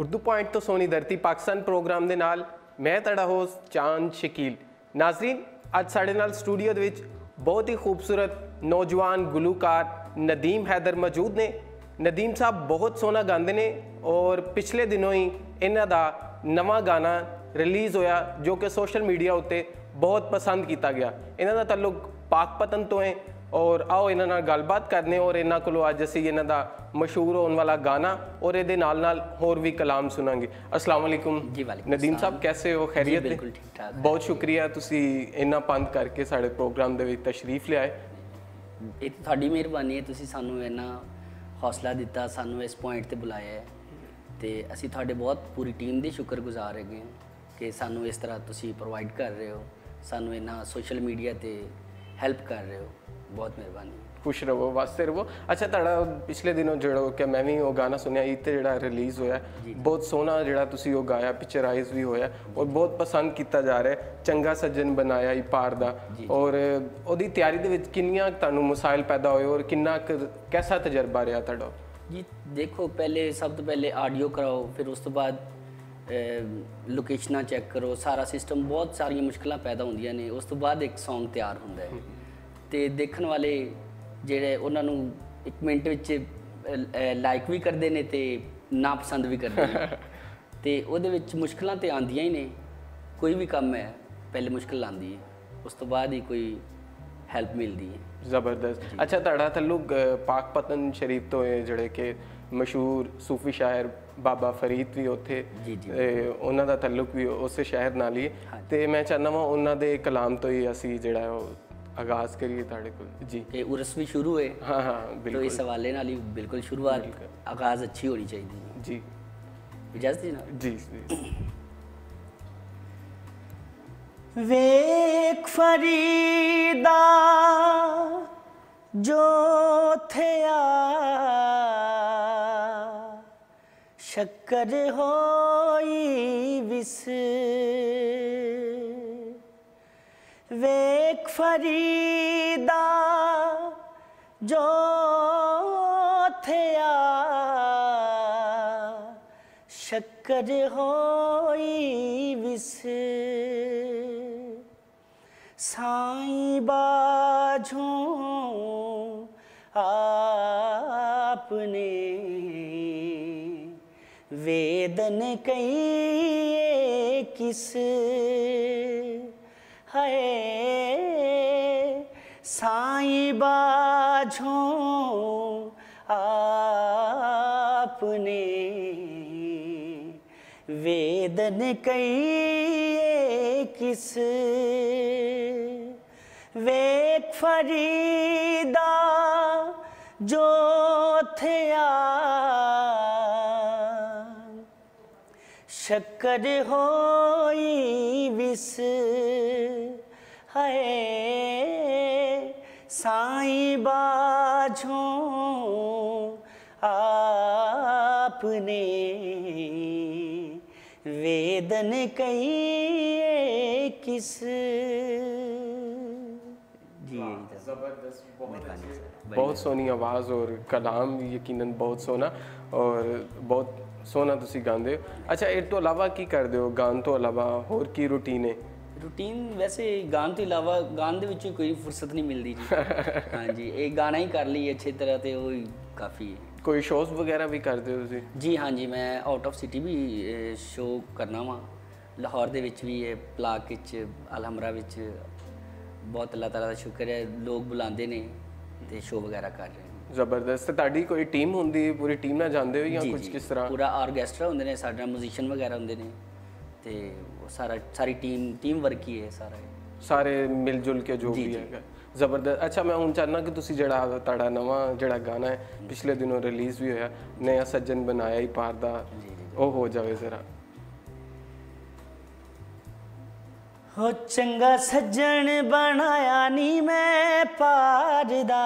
Urdu point तो सोनी धरती Pakistan programme के नाल मैं तुहाडा होस्ट चांद शकील। नाजरीन, अज साडे नाल स्टूडियो दे विच बहुत ही खूबसूरत नौजवान गुलूकार नदीम हैदर मौजूद ने। नदीम साहब बहुत सोहना गाते ने और पिछले दिनों ही इन्हां दा नवां गाना रिलीज़ होया जो कि सोशल मीडिया उत्ते बहुत पसंद किया गया। इन्हां दा तल्लुक पाकपतन तो है और आओ इन्हां नाल गलबात करने और इन्हां कोलों अज असीं इन्हां दा मशहूर होने वाला गाना और इहदे नाल नाल होर भी कलाम सुनांगे। अस्सलाम वालेकुम जी। वालेकुम नदीम साहब, कैसे हो? खैरियत? बिल्कुल ठीक ठाक। बहुत शुक्रिया तुसीं इन्ना पंद करके साडे प्रोग्राम दे विच तशरीफ लिआए। ये तो तुहाडी मेहरबानी है, तुसीं सानूं इन्ना हौसला दिता, सानूं इस पॉइंट ते बुलाया है ते असीं तुहाडे बहुत पूरी टीम दे शुक्रगुजार हैगे कि सानूं इस तरह तुसीं प्रोवाइड कर रहे हो, सानूं इन्ना सोशल मीडिया ते हेल्प कर रहे हो। बहुत मेहरबानी। खुश रहो, वास्ते रहो। अच्छा, तुहाडा पिछले दिनों जो कि मैं भी वो गाना सुनिया ईद ते जिहड़ा रिलीज़ होया, बहुत सोहना जिहड़ा तुसीं वो गाया, पिक्चराइज भी होया और बहुत पसंद किया जा रहा है। चंगा सज्जन बनाया ई पार दा और ओदी तैयारी दे विच किन्नियां तुहानूं मसाइल पैदा होए और किन्ना कैसा तजर्बा रहा तुहाडा? जी देखो, पहले सब तो पहले ऑडियो कराओ, फिर उस तो बाद लोकेशनां चैक करो, सारा सिस्टम, बहुत सारियां मुश्किलां पैदा होंदियां ने। उस तो बाद एक सॉन्ग तैयार हुंदा है ते देखण वाले ਜਿਹੜੇ ਉਹਨਾਂ ਨੂੰ ਇੱਕ ਮਿੰਟ ਵਿੱਚ ਲਾਈਕ ਵੀ ਕਰਦੇ ਨੇ ਤੇ ਨਾ ਪਸੰਦ ਵੀ ਕਰਦੇ ਨੇ ਤੇ ਉਹਦੇ ਵਿੱਚ ਮੁਸ਼ਕਲਾਂ ਤੇ ਆਉਂਦੀਆਂ ਹੀ ਨੇ। ਕੋਈ ਵੀ ਕੰਮ ਹੈ ਪਹਿਲੇ ਮੁਸ਼ਕਲ ਆਉਂਦੀ ਹੈ, ਉਸ ਤੋਂ ਬਾਅਦ ਹੀ ਕੋਈ ਹੈਲਪ ਮਿਲਦੀ ਹੈ। ਜ਼ਬਰਦਸਤ। ਅੱਛਾ, ਤੁਹਾਡਾ ਤਾਲੁਕ ਪਾਕਪਤਨ ਸ਼ਰੀਫ ਤੋਂ ਹੈ ਜਿਹੜੇ ਕਿ ਮਸ਼ਹੂਰ ਸੂਫੀ ਸ਼ਾਇਰ ਬਾਬਾ ਫਰੀਦ ਵੀ ਉੱਥੇ, ਉਹਨਾਂ ਦਾ ਤਾਲੁਕ ਵੀ ਉਸੇ ਸ਼ਹਿਰ ਨਾਲ ਹੀ ਹੈ ਤੇ ਮੈਂ ਚਾਹੁੰਦਾ ਵਾਂ ਉਹਨਾਂ ਦੇ ਕਲਾਮ ਤੋਂ ਹੀ ਅਸੀਂ ਜਿਹੜਾ ਉਹ आगाज़ करिए ताड़े को। जी, ये उर्स भी शुरू है। हाँ हाँ बिल्कुल। तो इस हवाले नाल ही बिल्कुल शुरुआत आगाज़ अच्छी होनी चाहिए। जी, इजाज़त जी ना। जी। वेख फरीदा जो थया शक्कर होई विस, वेख फरीदा जो थया शक्कर होई विस, साईं बाझों आपने वेदन कई किस है, साईं बाझों आपने वेदन कई किस, वेख फरीदा जो थया शक्कर होई विस, है साईं बाझों आपने वेदन कई किस। जी ज़बरदस्त, बहुत सोहनी आवाज़ और कलाम भी यकीनन बहुत सोहना और बहुत सोहना तुसीं गांदे हो। अच्छा, इस तो अलावा की करदे हो? गान तो अलावा होर की रूटीन है? रूटीन वैसे गान तो इलावा गान दे विच कोई फुर्सत नहीं मिलती जी। हाँ जी, एक गाना ही कर ली अच्छी तरह तो वो काफ़ी है। कोई शोज़ वगैरह भी करते हो तुसीं? जी हाँ जी, मैं आउट ऑफ सिटी भी शो करना वा, लाहौर दे विच भी है, पलाक विच, अलहमरा विच। बहुत अल्लाह ताला दा शुक्र है, लोग बुलाते ने ते शो वगैरह कर रहे हैं। ज़बरदस्त। तुहाडी कोई टीम होंदी, पूरी टीम नाल जांदे हो या कुछ किस तरह? पूरा ऑर्केस्ट्रा होंदे ने, साडे म्यूजिशियन वगैरह होंदे ने ते सारी टीम वर्क ही है सारा, सारे मिलजुल के जो भी है। ज़बरदस्त। अच्छा, मैं हूँ चाहना कि तुसी जड़ा ताड़ा नवा जड़ा गाना है पिछले दिनों रिलीज़ भी होया, नया सज्जन बनाया ही पार दा, वो हो जावे ज़रा। हो चंगा सज्जन बनाया नी मैं पार दा,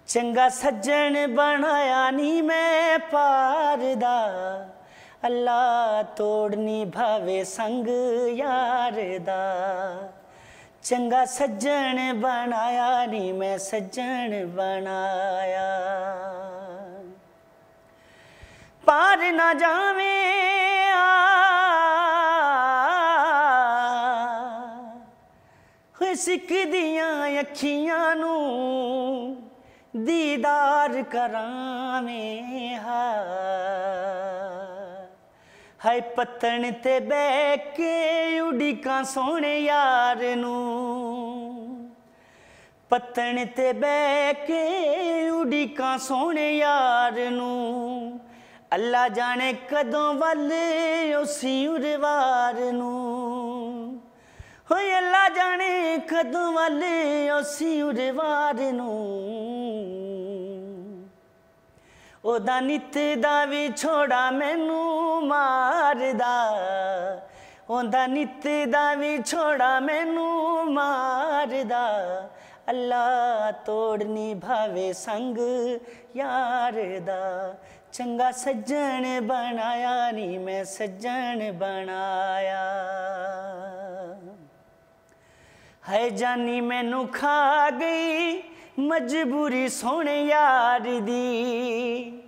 चंगा सज्जन बनाया नी मैं पार दा, अल्लाह तोड़नी भावे संग यार दा, चंगा सज्जन बनाया नी मैं सज्जन बनाया। ਨਾ ਜਾਵੇ ਹੋਏ ਸਿੱਖ ਦੀਆਂ ਅੱਖੀਆਂ ਨੂੰ ਦੀਦਾਰ ਕਰਾਵੇਂ ਹਾਏ ਪੱਤਣ ਤੇ ਬਹਿ ਕੇ ਉਡੀਕਾਂ ਸੋਹਣੇ ਯਾਰ ਨੂੰ ਪੱਤਣ ਤੇ ਬਹਿ ਕੇ ਉਡੀਕਾਂ ਸੋਹਣੇ ਯਾਰ ਨੂੰ ਅੱਲਾ ਜਾਣੇ ਕਦੋਂ ਵੱਲ ਉਸੀ ਉਰਵਾਰ ਨੂੰ ਹੋਏ ਅੱਲਾ ਜਾਣੇ ਕਦੋਂ ਵੱਲ ਉਸੀ ਉਰਵਾਰ ਨੂੰ ਉਹਦਾ ਨਿੱਤ ਦਾ ਵਿਛੋੜਾ ਮੈਨੂੰ ਮਾਰਦਾ ਉਹਦਾ ਨਿੱਤ ਦਾ ਵਿਛੋੜਾ ਮੈਨੂੰ ਮਾਰਦਾ ਅੱਲਾ ਤੋੜ ਨਿਭਾਵੇ ਸੰਗ ਯਾਰ ਦਾ ਚੰਗਾ ਸੱਜਣ ਬਣਾਇਆ ਨੀ ਮੈਂ ਸੱਜਣ ਬਣਾਇਆ ਹੈ ਜਾਨੀ ਮੈਨੂੰ ਖਾ ਗਈ ਮਜਬੂਰੀ ਸੋਹਣੇ ਯਾਰ ਦੀ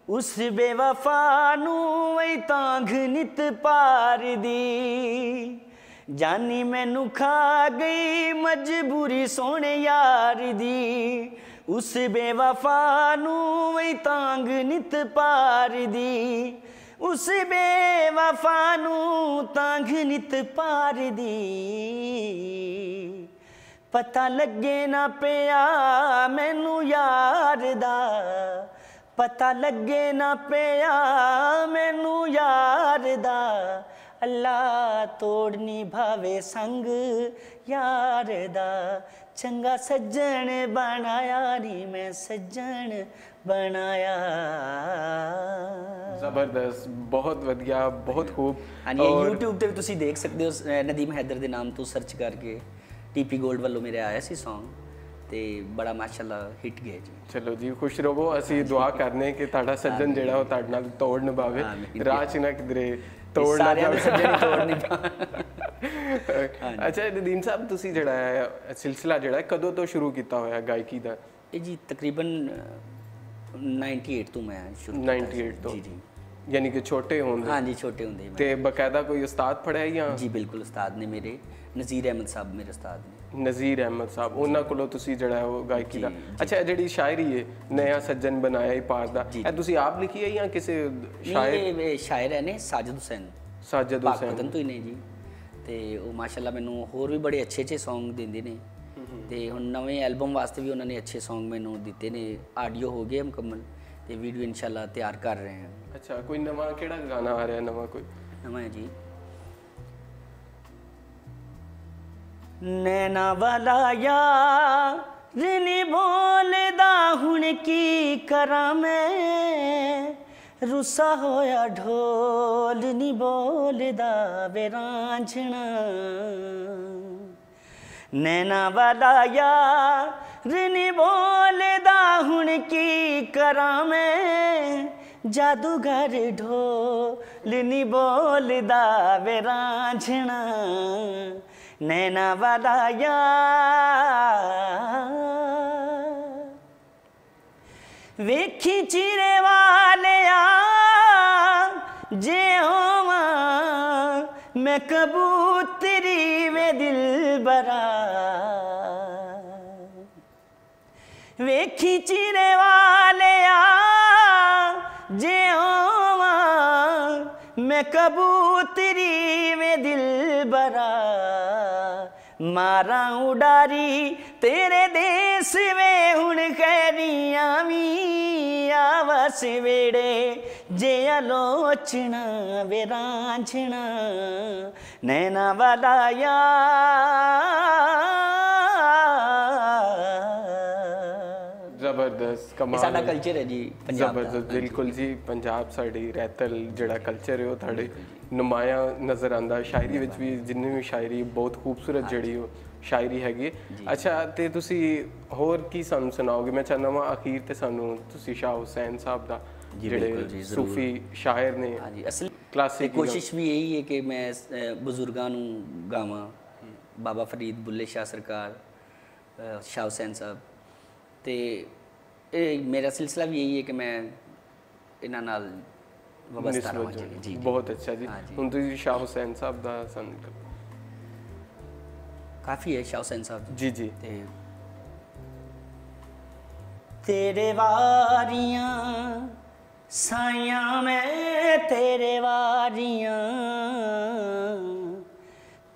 ਉਸ ਬੇਵਫਾ ਨੂੰ ਐ ਤਾਂਘ ਨਿਤ ਪਾਰ ਦੀ ਜਾਨੀ ਮੈਨੂੰ ਖਾ ਗਈ ਮਜਬੂਰੀ ਸੋਹਣੇ ਯਾਰ ਦੀ ਉਸ ਬੇਵਫਾ ਨੂੰ ਐ ਤਾਂਘ ਨਿਤ ਪਾਰ ਦੀ ਉਸ ਬੇਵਫਾ ਨੂੰ ਤਾਂਘ ਨਿਤ ਪਾਰ ਦੀ ਪਤਾ ਲੱਗੇ ਨਾ ਪਿਆ ਮੈਨੂੰ ਯਾਰ ਦਾ ਪਤਾ ਲੱਗੇ ਨਾ ਪਿਆ ਮੈਨੂੰ ਯਾਰ ਦਾ ਅੱਲਾ ਤੋੜ ਨਿਭਾਵੇ ਸੰਗ ਯਾਰ ਦਾ ਚੰਗਾ ਸੱਜਣ ਬਣਾਇਆ ਨੀ ਮੈਂ ਸੱਜਣ ਬਣਾਇਆ ਜ਼ਬਰਦਸਤ ਬਹੁਤ ਵਧੀਆ ਬਹੁਤ ਖੂਬ ਹਾਂਜੀ YouTube ਤੇ ਵੀ ਤੁਸੀਂ ਦੇਖ ਸਕਦੇ ਹੋ ਨਦੀਮ ਹੈਦਰ ਦੇ ਨਾਮ ਤੋਂ ਸਰਚ ਕਰਕੇ ਟੀਪੀ ਗੋਲਡ ਵੱਲੋਂ ਮੇਰੇ ਆਇਆ ਸੀ Song ਤੇ ਬੜਾ ਮਾਸ਼ਾਅੱਲਾ ਹਿੱਟ ਗਿਆ ਜੀ ਚਲੋ ਜੀ ਖੁਸ਼ ਰਹੋ ਅਸੀਂ ਦੁਆ ਕਰਨੇ ਕਿ ਤੁਹਾਡਾ ਸੱਜਣ ਜਿਹੜਾ ਉਹ ਤੁਹਾਡੇ ਨਾਲ ਤੋੜ ਨਿਭਾਵੇ ਰਾਹ 'ਚ ਨਾ ਕਿਧਰੇ ਤੋੜ ਨਾ ਜਾਵੇ ਸੱਜਣ ਤੋੜ ਨਹੀਂ ਅੱਛਾ ਨਦੀਮ ਸਾਹਿਬ ਤੁਸੀਂ ਜਿਹੜਾ ਹੈ ਸਿਲਸਿਲਾ ਜਿਹੜਾ ਕਦੋਂ ਤੋਂ ਸ਼ੁਰੂ ਕੀਤਾ ਹੋਇਆ ਗਾਇਕੀ ਦਾ ਇਹ ਜੀ ਤਕਰੀਬਨ 98 ਤੋਂ ਮੈਂ ਸ਼ੁਰੂ 98 ਤੋਂ ਜੀ ਜੀ ਯਾਨੀ ਕਿ ਛੋਟੇ ਹੁੰਦੇ ਹਾਂਜੀ ਛੋਟੇ ਹੁੰਦੇ ਹੀ ਤੇ ਬਕਾਇਦਾ ਕੋਈ ਉਸਤਾਦ ਪੜਿਆ ਜਾਂ ਜੀ ਬਿਲਕੁਲ ਉਸਤਾਦ ਨੇ ਮੇਰੇ ਨਜ਼ੀਰ ਅਹਿਮਦ ਸਾਹਿਬ ਮੇਰੇ ਉਸਤਾਦ ਨੇ ਨਜ਼ੀਰ ਅਹਿਮਦ ਸਾਹਿਬ ਉਹਨਾਂ ਕੋਲੋਂ ਤੁਸੀਂ ਜਿਹੜਾ ਉਹ ਗਾਇਕੀ ਦਾ ਅੱਛਾ ਜਿਹੜੀ ਸ਼ਾਇਰੀ ਹੈ ਨया ਸੱਜਣ ਬਣਾਇਆ ਹੀ ਪਾਸ ਦਾ ਇਹ ਤੁਸੀਂ ਆਪ ਲਿਖੀ ਹੈ ਜਾਂ ਕਿਸੇ ਸ਼ਾਇਰ ਇਹ ਸ਼ਾਇਰ ਨੇ ਸਾਜਦ ਹੁਸੈਨ ਸਾਜਦ ਹੁਸੈਨ ਪਾਕਿਸਤਾਨ ਤੋਂ ਹੀ ਨੇ ਜੀ ਤੇ ਉਹ ਮਾਸ਼ਾਅੱਲਾ ਮੈਨੂੰ ਹੋਰ ਵੀ ਬੜੇ ਅੱਛੇ Song ਦਿੰਦੇ ਨੇ ਤੇ ਹੁਣ ਨਵੇਂ ਐਲਬਮ ਵਾਸਤੇ ਵੀ ਉਹਨਾਂ ਨੇ ਅੱਛੇ Song ਮੈਨੂੰ ਦਿੱਤੇ ਨੇ ਆਡੀਓ ਹੋ ਗਏ ਮੁਕੰਮਲ ਤੇ ਵੀਡੀਓ ਇਨਸ਼ਾਅੱਲਾ ਤਿਆਰ ਕਰ ਰਹੇ ਹਾਂ ਅੱਛਾ ਕੋਈ ਨਵਾਂ ਕਿਹੜਾ ਗਾਣਾ ਆ ਰਿਹਾ ਨਵਾਂ ਕੋਈ ਨਵਾਂ ਹੈ ਜੀ ਨੈਣਾ ਵਾਲਾ ਯਾਰ ਨੀ ਬੋਲਦਾ ਹੁਣ ਕੀ ਕਰਾਂ ਮੈਂ ਰੁੱਸਾ ਹੋਇਆ ਢੋਲ ਨੀ ਬੋਲਦਾ ਵੇ ਰਾਂਝਣਾ ਨੈਣਾ ਵਾਲਾ ਯਾਰ ਨੀ ਬੋਲਦਾ ਹੁਣ ਕੀ ਕਰਾਂ ਮੈਂ ਜਾਦੂਗਰ ਢੋਲ ਨੀ ਬੋਲਦਾ ਵੇ ਰਾਂਝਣਾ ਨੈਣਾ ਵਾਲਾ ਯਾਰ ਵੇਖੀ ਚਿਰੇ ਵਾਲਿਆ ਜੇ ਹੋਵਾਂ ਮੈਂ ਕਬੂਤਰੀ ਵੇ ਦਿਲਬਰਾ ਵੇਖੀ ਚਿਰੇ ਵਾਲਿਆ ਜੇ ਹੋਵਾਂ मैं कबूतरी में दिल बरा मारा उडारी तेरे देश में हुण खैरियां वी आवस वेड़े जे आलोचना वे रांझना नैना वाला ਜ਼ਬਰਦਸਤ ਕਮਾਲ ਸਾਡਾ ਕਲਚਰ ਹੈ ਜੀ ਪੰਜਾਬ ਦਾ ਜ਼ਬਰਦਸਤ ਬਿਲਕੁਲ ਜੀ ਪੰਜਾਬ ਸਾਡੀ ਰਹਿਤਲ ਜਿਹੜਾ ਕਲਚਰ ਹੈ ਉਹ ਤੁਹਾਡੇ ਨੁਮਾਇਆ ਨਜ਼ਰ ਆਉਂਦਾ ਸ਼ਾਇਰੀ ਵਿੱਚ ਵੀ ਜਿੰਨੀ ਵੀ ਸ਼ਾਇਰੀ ਬਹੁਤ ਖੂਬਸੂਰਤ ਜਿਹੜੀ ਉਹ ਸ਼ਾਇਰੀ ਹੈਗੀ ਅੱਛਾ ਤੇ ਤੁਸੀਂ ਹੋਰ ਕੀ ਸਾਨੂੰ ਸੁਣਾਓਗੇ ਮੈਂ ਚਾਹੁੰਦਾ ਹਾਂ ਅਖੀਰ ਤੇ ਸਾਨੂੰ ਤੁਸੀਂ ਸ਼ਾਹ ਹੁਸੈਨ ਸਾਹਿਬ ਦਾ ਜਿਹੜੇ ਸੂਫੀ ਸ਼ਾਇਰ ਨੇ ਹਾਂਜੀ ਅਸਲ ਕਲਾਸਿਕ ਕੋਸ਼ਿਸ਼ ਵੀ ਇਹੀ ਹੈ ਕਿ ਮੈਂ ਬਜ਼ੁਰਗਾਂ ਨੂੰ ਗਾਵਾਂ ਬਾਬਾ ਫਰੀਦ ਬੁੱਲੇ ਸ਼ਾਹ ਸਰਕਾਰ ਸ਼ਾਹ ਹੁਸੈਨ ਸਾਹਿਬ ਤੇ ਇਹ ਮੇਰਾ ਸਿਲਸਿਲਾ ਵੀ ਇਹੀ ਹੈ ਕਿ ਮੈਂ ਇਹਨਾਂ ਨਾਲ ਵਬਸਤਾ ਰਵਾਂਗੇ ਜੀ। ਬਹੁਤ ਅੱਛਾ ਜੀ। ਹੁਣ ਤੁਸੀਂ ਸ਼ਾਹ ਹੁਸੈਨ ਸਾਹਿਬ ਦਾ ਸਾਨੂੰ ਕਾਫੀ ਹੈ ਸ਼ਾਹ ਹੁਸੈਨ ਸਾਹਿਬ ਜੀ ਜੀ। ਤੇ ਤੇਰੇ ਵਾਰੀਆਂ ਸਾਈਆਂ ਮੈਂ ਤੇਰੇ ਵਾਰੀਆਂ,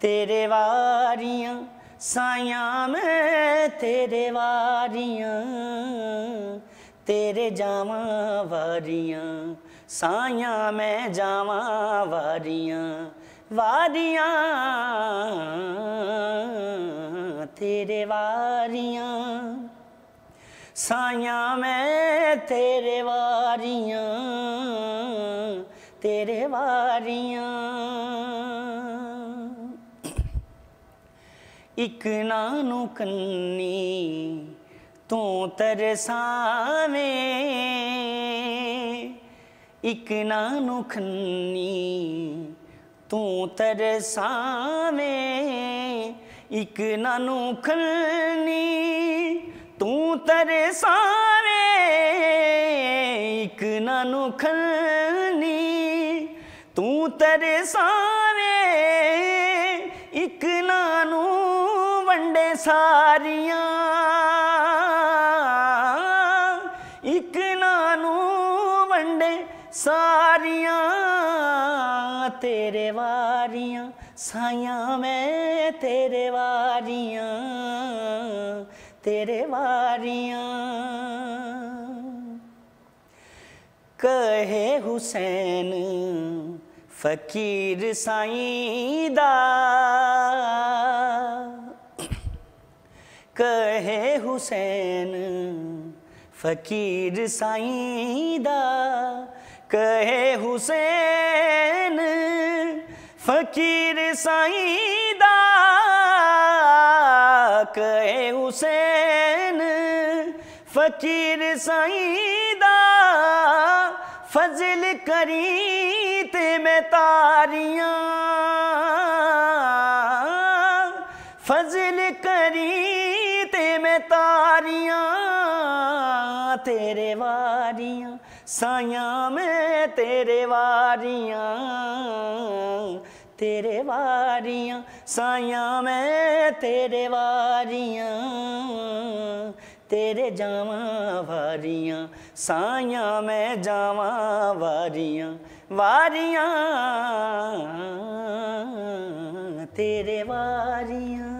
ਤੇਰੇ ਵਾਰੀਆਂ ਸਾਈਆਂ ਮੈਂ ਤੇਰੇ ਵਾਰੀਆਂ, ਤੇਰੇ ਜਾਵਾਂ ਵਾਰੀਆਂ ਸਾਈਆਂ ਮੈਂ ਜਾਵਾਂ ਵਾਰੀਆਂ, ਵਾਰੀਆਂ ਤੇਰੇ ਵਾਰੀਆਂ ਸਾਈਆਂ ਮੈਂ ਤੇਰੇ ਵਾਰੀਆਂ, ਤੇਰੇ ਵਾਰੀਆਂ। ਇੱਕ ਨਾਨੂੰ ਕੰਨੀ ਤੂੰ ਤਰਸਾਵੇਂ, ਇੱਕ ਨਾਨੂੰ ਖੰਨੀ ਤੂੰ ਤਰਸਾਵੇਂ, ਇੱਕ ਨਾਨੂੰ ਖੰਨੀ ਤੂੰ ਤਰਸਾਵੇਂ, ਇੱਕ ਨਾਨੂੰ ਖੰਨੀ ਤੂੰ ਤਰਸਾਵੇਂ, ਇੱਕ ਨਾਨੂੰ ਵੰਡੇ ਸਾਰੀਆਂ, ਇੱਕ ਨਾਨੂੰ ਵੰਡੇ ਸਾਰੀਆਂ, ਤੇਰੇ ਵਾਰੀਆਂ ਸਾਈਆਂ ਮੈਂ ਤੇਰੇ ਵਾਰੀਆਂ, ਤੇਰੇ ਵਾਰੀਆਂ। ਕਹੇ ਹੁਸੈਨ ਫਕੀਰ ਸਾਈਂ ਦਾ, ਕਹੇ ਹੁਸੈਨ ਫਕੀਰ ਸਾਈਂ ਦਾ, ਕਹੇ ਹੁਸੈਨ ਫਕੀਰ ਸਾਈਂ ਦਾ, ਕਹੇ ਹੁਸੈਨ ਫਕੀਰ ਸਾਈਂ ਦਾ, ਫਜ਼ਲ ਕਰੀ ਤੇ ਮੈਂ ਤਾਰੀਆਂ, ਫਜ਼ਲ ਕਰੀ ਤੇ ਮੈਂ ਤਾਰੀਆਂ, ਤੇਰੇ ਵਾਰੀਆਂ ਸਾਈਆਂ ਮੈਂ ਤੇਰੇ ਵਾਰੀਆਂ, ਤੇਰੇ ਵਾਰੀਆਂ ਸਾਈਆਂ ਮੈਂ ਤੇਰੇ ਵਾਰੀਆਂ, ਤੇਰੇ ਜਾਵਾਂ ਵਾਰੀਆਂ ਸਾਈਆਂ ਮੈਂ ਜਾਵਾਂ ਵਾਰੀਆਂ, ਵਾਰੀਆਂ ਤੇਰੇ ਵਾਰੀਆਂ।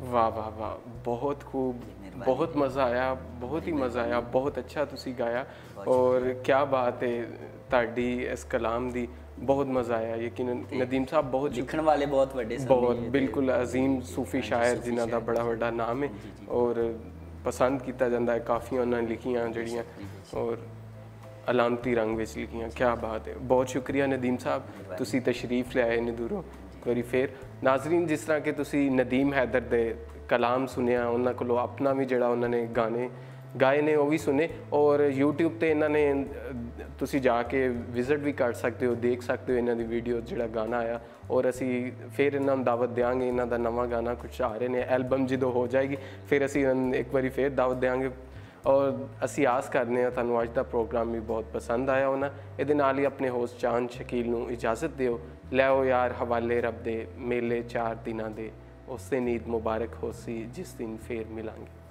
वाह वाह वाह, बहुत खूब, बहुत मज़ा आया, बहुत ही मज़ा आया, बहुत अच्छा तुसी गाया और क्या बात है ताड़ी इस कलाम दी, बहुत मज़ा आया। यकीनन नदीम साहब बहुत लिखण वाले बहुत बड़े बहुत बिल्कुल अजीम सूफी शायर जिन्हां दा बड़ा बड़ा नाम है और पसंद किया जाता है, काफ़ी उन्होंने लिखियां जड़ियाँ और अलामती रंग विच लिखियां। क्या बात है, बहुत शुक्रिया नदीम साहब, तुसी तशरीफ ले आए ने दूरों वारी फिर। नाजरीन, जिस तरह के तुसी नदीम हैदर दे कलाम सुनिया, उन्होंने को अपना भी जड़ा उन्होंने गाने गाए ने वो भी सुने और यूट्यूब ते इन्होंने तुसी जाके विजिट भी कर सकते हो, देख सकते हो इन्हों की वीडियो जड़ा गाना आया और असी फिर इन्हों दावत देंगे। इन्हों का नवा गाना कुछ आ रहे हैं, एल्बम जो हो जाएगी फिर असी एक बार फिर दावत देंगे और असी आस करने तुहानू अज का प्रोग्राम भी बहुत पसंद आया होना। ये नाल ही अपने होस्ट चांद शकील नू इजाज़त दिओ। लैओ यार हवाले रब दे मेले 4 दिनां दे, उस दिन ईद मुबारक होसी जिस दिन फिर मिलांगे।